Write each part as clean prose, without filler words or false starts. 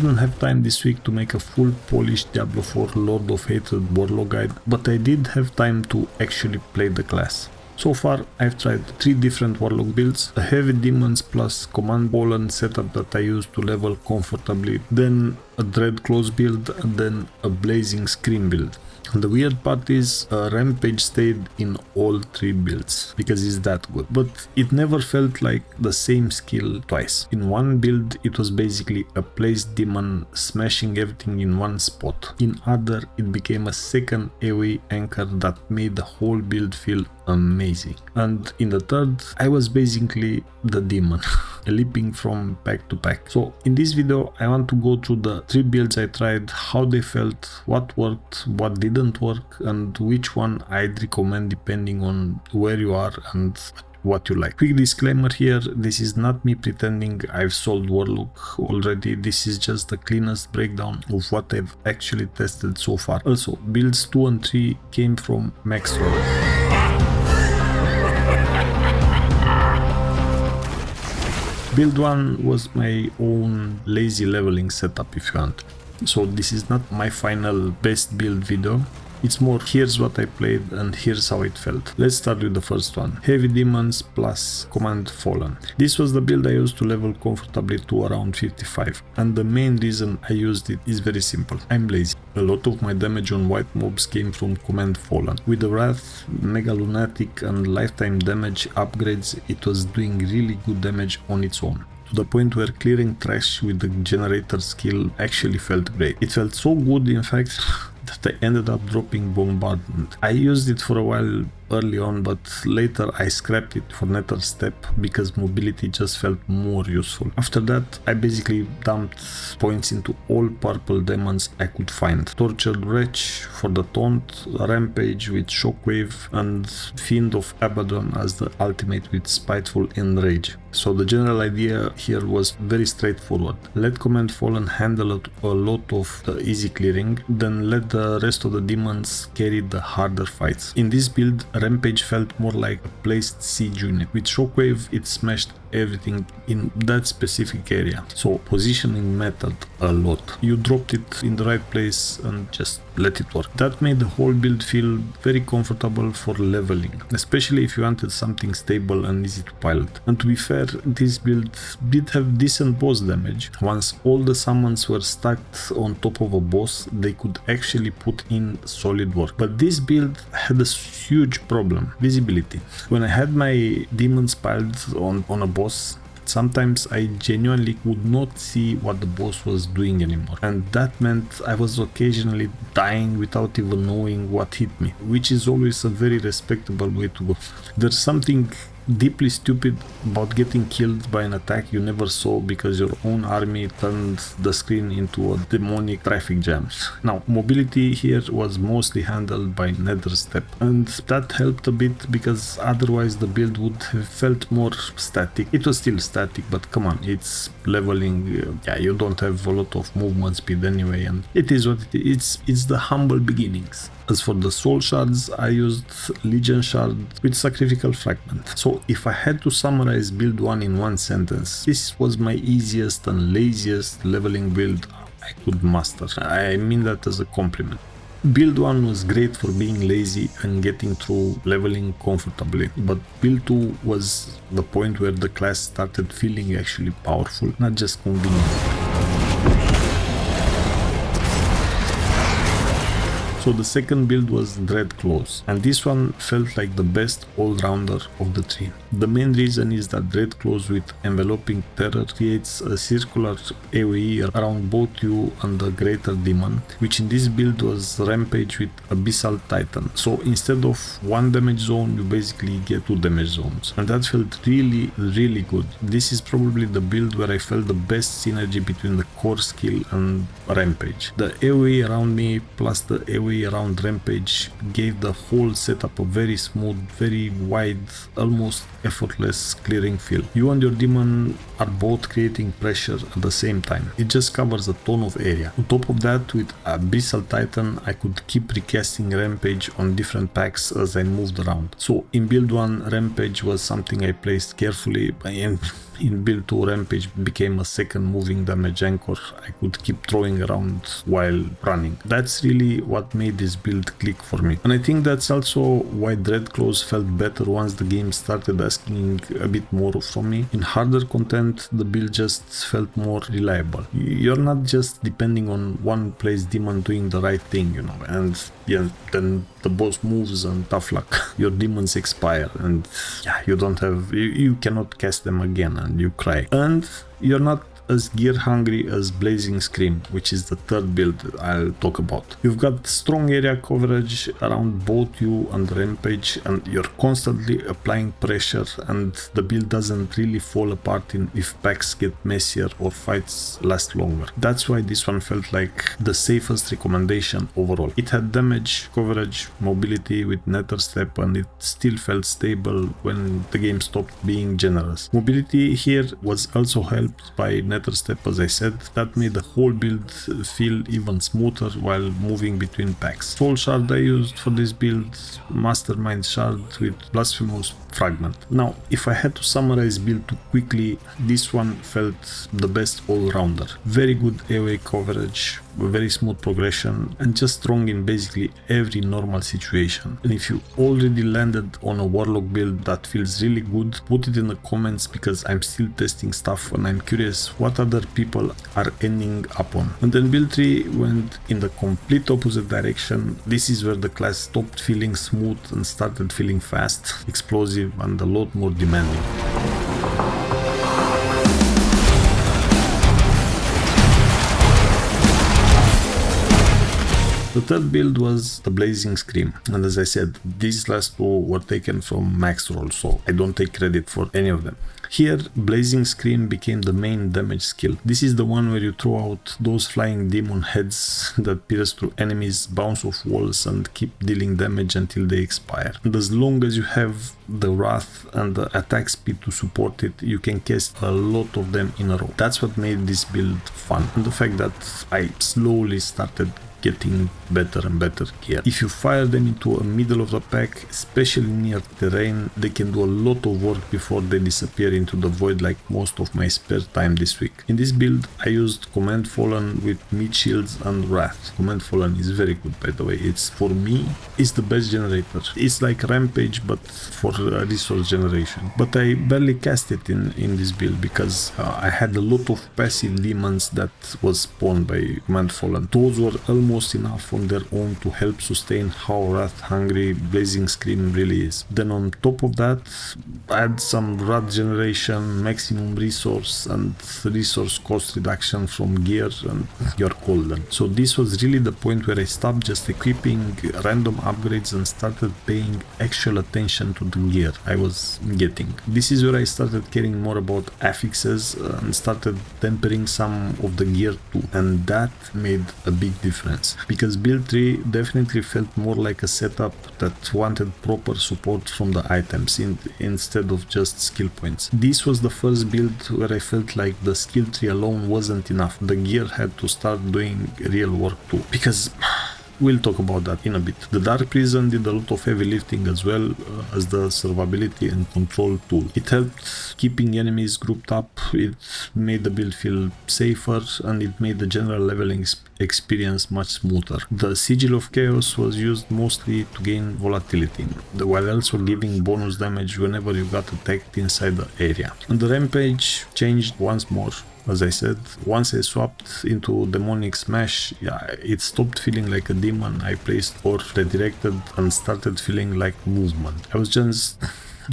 didn't have time this week to make a full polished Diablo 4 Lord of Hatred Warlock guide, but I did have time to actually play the class. So far, I've tried 3 different Warlock builds, a Heavy Demons plus Command Fallen setup that I used to level comfortably, then a Dread Claws build, and then a Blazing Scream build. And the weird part is, Rampage stayed in all 3 builds, because it's that good. But it never felt like the same skill twice. In one build, it was basically a placed demon smashing everything in one spot. In other, it became a second AoE anchor that made the whole build feel amazing. And in the third, I was basically the demon, leaping from pack to pack. So in this video, I want to go through the 3 builds I tried, how they felt, what worked, what didn't work, and which one I'd recommend depending on where you are and what you like. Quick disclaimer here, this is not me pretending I've solved Warlock already, this is just the cleanest breakdown of what I've actually tested so far. Also, builds 2 and 3 came from Max Roll. Build 1 was my own lazy leveling setup if you want. So this is not my final best build video. It's more, here's what I played and here's how it felt. Let's start with the first one. Heavy Demons plus Command Fallen. This was the build I used to level comfortably to around 55. And the main reason I used it is very simple. I'm lazy. A lot of my damage on white mobs came from Command Fallen. With the Wrath, Mega Lunatic and Lifetime damage upgrades, it was doing really good damage on its own. To the point where clearing trash with the generator skill actually felt great. It felt so good in fact that I ended up dropping Bombardment. I used it for a while early on, but later I scrapped it for Nether Step because mobility just felt more useful. After that, I basically dumped points into all purple demons I could find. Tortured Wretch for the taunt, Rampage with Shockwave, and Fiend of Abaddon as the ultimate with Spiteful Enrage. So the general idea here was very straightforward. Let Command Fallen handle a lot of the easy clearing, then let the rest of the demons carry the harder fights. In this build, Rampage felt more like a placed siege unit. With Shockwave, it smashed everything in that specific area. So positioning mattered a lot. You dropped it in the right place and just let it work. That made the whole build feel very comfortable for leveling, especially if you wanted something stable and easy to pilot. And to be fair, this build did have decent boss damage. Once all the summons were stacked on top of a boss, they could actually put in solid work. But this build had a huge problem: visibility. When I had my demons piled on a boss, sometimes I genuinely could not see what the boss was doing anymore, and that meant I was occasionally dying without even knowing what hit me, which is always a very respectable way to go. There's something deeply stupid about getting killed by an attack you never saw because your own army turned the screen into a demonic traffic jam. Now, mobility here was mostly handled by Nether Step, and that helped a bit because otherwise the build would have felt more static. It was still static, but come on, it's leveling, yeah, you don't have a lot of movement speed anyway, and it is what it is. It's the humble beginnings. As for the Soul Shards, I used Legion Shard with Sacrificial Fragment. So if I had to summarize build 1 in one sentence, this was my easiest and laziest leveling build I could master. I mean that as a compliment. Build 1 was great for being lazy and getting through leveling comfortably, but build 2 was the point where the class started feeling actually powerful, not just convenient. So the second build was Dread Claws, and this one felt like the best all-rounder of the 3. The main reason is that Dread Claws with Enveloping Terror creates a circular AoE around both you and the Greater Demon, which in this build was Rampage with Abyssal Titan. So instead of 1 damage zone, you basically get 2 damage zones, and that felt really, really good. This is probably the build where I felt the best synergy between the core skill and Rampage. The AoE around me plus the AoE around Rampage gave the whole setup a very smooth, very wide, almost effortless clearing feel. You and your demon are both creating pressure at the same time. It just covers a ton of area. On top of that, with Abyssal Titan, I could keep recasting Rampage on different packs as I moved around. So in build 1, Rampage was something I placed carefully, and in build 2 Rampage became a second moving damage anchor I could keep throwing around while running. That's really what made this build click for me. And I think that's also why Dreadclaws felt better once the game started asking a bit more from me. In harder content, the build just felt more reliable. You're not just depending on one place demon doing the right thing, you know, and yeah, then the boss moves and tough luck. Your demons expire and yeah, you cannot cast them again and you cry. And you're not as gear hungry as Blazing Scream, which is the third build I'll talk about. You've got strong area coverage around both you and Rampage, and you're constantly applying pressure, and the build doesn't really fall apart if packs get messier or fights last longer. That's why this one felt like the safest recommendation overall. It had damage, coverage, mobility with Nether Step, and it still felt stable when the game stopped being generous. Mobility here was also helped by Nether Step, as I said. That made the whole build feel even smoother while moving between packs. Soul Shard I used for this build, Mastermind Shard with Blasphemous Fragment. Now, if I had to summarize build 2 quickly, this one felt the best all-rounder. Very good AoE coverage, very smooth progression, and just strong in basically every normal situation. And if you already landed on a Warlock build that feels really good, put it in the comments, because I'm still testing stuff and I'm curious what other people are ending up on. And then build 3 went in the complete opposite direction. This is where the class stopped feeling smooth and started feeling fast, explosive, and a lot more demanding. The third build was the Blazing Scream, and as I said, these last two were taken from Max Roll, so I don't take credit for any of them. Here, Blazing Scream became the main damage skill. This is the one where you throw out those flying demon heads that pierce through enemies, bounce off walls, and keep dealing damage until they expire. And as long as you have the Wrath and the attack speed to support it, you can cast a lot of them in a row. That's what made this build fun, and the fact that I slowly started getting better and better gear. If you fire them into a middle of the pack, especially near terrain, they can do a lot of work before they disappear into the void, like most of my spare time this week. In this build, I used Command Fallen with Meat Shields and Wrath. Command Fallen is very good, by the way. It's, for me, it's the best generator. It's like Rampage, but for resource generation. But I barely cast it in this build because I had a lot of passive demons that was spawned by Command Fallen. Those were almost enough on their own to help sustain how wrath hungry Blazing Scream really is. Then on top of that, add some wrath generation, maximum resource, and resource cost reduction from gear, and you're golden. So this was really the point where I stopped just equipping random upgrades and started paying actual attention to the gear I was getting. This is where I started caring more about affixes and started tempering some of the gear too, and that made a big difference. Because build 3 definitely felt more like a setup that wanted proper support from the items instead of just skill points. This was the first build where I felt like the skill tree alone wasn't enough. The gear had to start doing real work too. Because we'll talk about that in a bit. The Dark Prison did a lot of heavy lifting as well as the survivability and control tool. It helped keeping enemies grouped up, it made the build feel safer, and it made the general leveling experience much smoother. The Sigil of Chaos was used mostly to gain volatility, while also giving bonus damage whenever you got attacked inside the area. And the Rampage changed once more. As I said, once I swapped into Demonic Smash, it stopped feeling like a demon I placed or redirected and started feeling like movement. I was just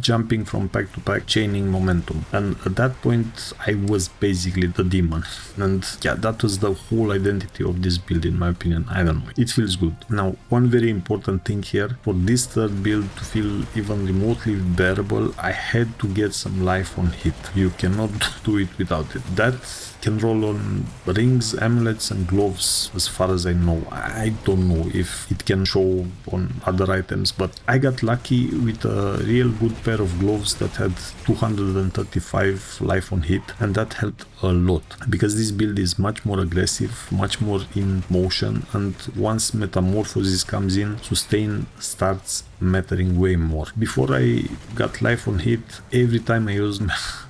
jumping from pack to pack, chaining momentum, and at that point I was basically the demon. And yeah, that was the whole identity of this build in my opinion. I don't know, it feels good. Now, one very important thing here, for this third build to feel even remotely bearable, I had to get some life on hit. You cannot do it without it. That can roll on rings, amulets, and gloves as far as I know. I don't know if it can show on other items, but I got lucky with a real good pair of gloves that had 235 life on hit, and that helped a lot because this build is much more aggressive, much more in motion, and once metamorphosis comes in, sustain starts mattering way more. Before I got life on hit, every time I used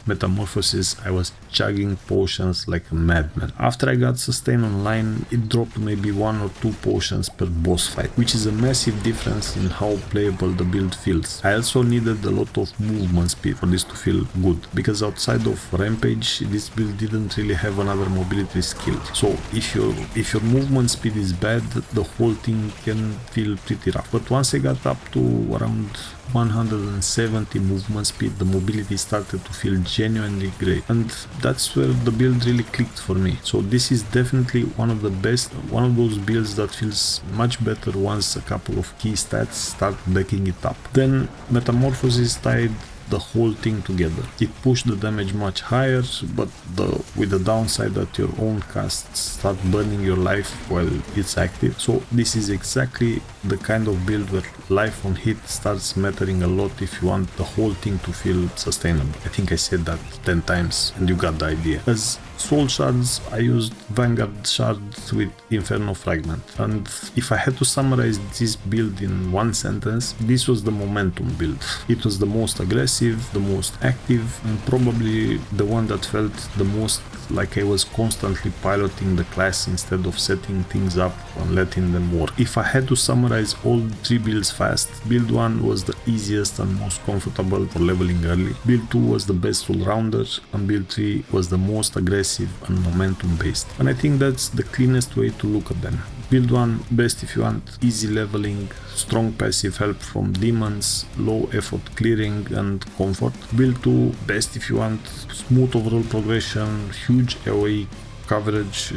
metamorphosis I was chugging potions like a madman. After I got sustain online, it dropped maybe 1 or 2 potions per boss fight, which is a massive difference in how playable the build feels. I also needed a lot of movement speed for this to feel good, because outside of Rampage this build didn't really have another mobility skill. So if your movement speed is bad, the whole thing can feel pretty rough. But once I got up to around 170 movement speed, the mobility started to feel genuinely great, and that's where the build really clicked for me. So this is definitely one of the best, one of those builds that feels much better once a couple of key stats start backing it up. Then Metamorphosis tied the whole thing together. It pushed the damage much higher, but with the downside that your own casts start burning your life while it's active. So this is exactly the kind of build where life on hit starts mattering a lot if you want the whole thing to feel sustainable. I think I said that 10 times and you got the idea. As Soul Shards, I used Vanguard Shard with Inferno Fragment, and if I had to summarize this build in one sentence, this was the momentum build. It was the most aggressive, the most active, and probably the one that felt the most like I was constantly piloting the class instead of setting things up and letting them work. If I had to summarize all 3 builds fast, build 1 was the easiest and most comfortable for leveling early, build 2 was the best all-rounder, and build 3 was the most aggressive and momentum based. And I think that's the cleanest way to look at them. Build 1, best if you want easy leveling, strong passive help from demons, low effort clearing and comfort. Build 2, best if you want smooth overall progression, huge AoE coverage,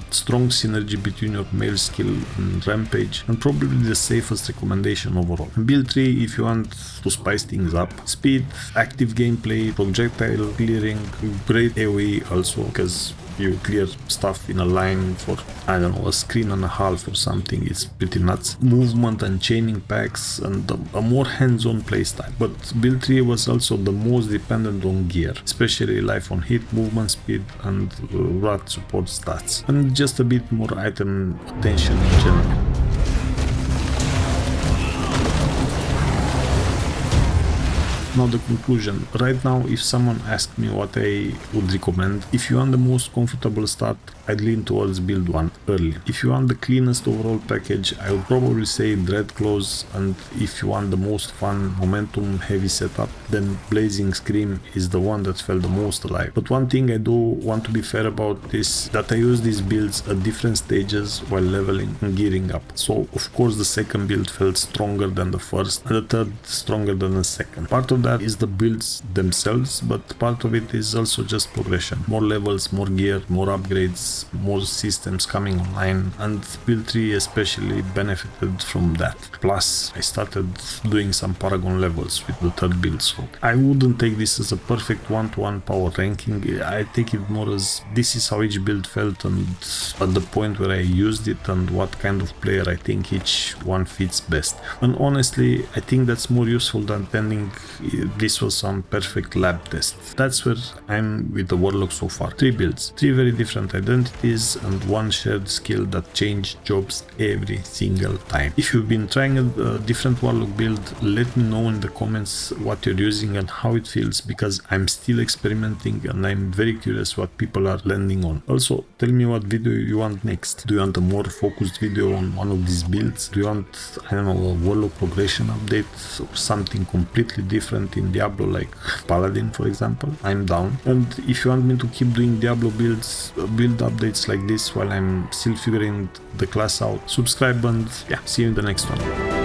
strong synergy between your male skill and Rampage, and probably the safest recommendation overall. And build 3 if you want to spice things up, speed, active gameplay, projectile clearing, great AoE also, because you clear stuff in a line for, I don't know, a screen and a half or something. It's pretty nuts. Movement and chaining packs and a more hands-on playstyle. But build 3 was also the most dependent on gear, especially life on hit, movement speed and rat support stats, and just a bit more item attention in general. Now the conclusion. Right now, if someone asked me what I would recommend, if you want the most comfortable start, I'd lean towards build 1 early. If you want the cleanest overall package, I would probably say Dread Claws, and if you want the most fun, momentum heavy setup, then Blazing Scream is the one that felt the most alive. But one thing I do want to be fair about is that I use these builds at different stages while leveling and gearing up. So of course the second build felt stronger than the first, and the third stronger than the second. Part of that is the builds themselves, but part of it is also just progression. More levels, more gear, more upgrades, more systems coming online, and build 3 especially benefited from that. Plus, I started doing some Paragon levels with the third build, so I wouldn't take this as a perfect one-to-one power ranking. I take it more as this is how each build felt and at the point where I used it and what kind of player I think each one fits best. And honestly, I think that's more useful than pretending this was some perfect lab test. That's where I'm with the Warlock so far. 3 builds, 3 very different identities, and 1 shared skill that changed jobs every single time. If you've been trying a different Warlock build, let me know in the comments what you're using and how it feels, because I'm still experimenting and I'm very curious what people are landing on. Also, tell me what video you want next. Do you want a more focused video on one of these builds? Do you want, I don't know, a Warlock progression update or something completely different in Diablo, like Paladin for example? I'm down. And if you want me to keep doing Diablo builds, build updates like this while I'm still figuring the class out, subscribe, and yeah, see you in the next one.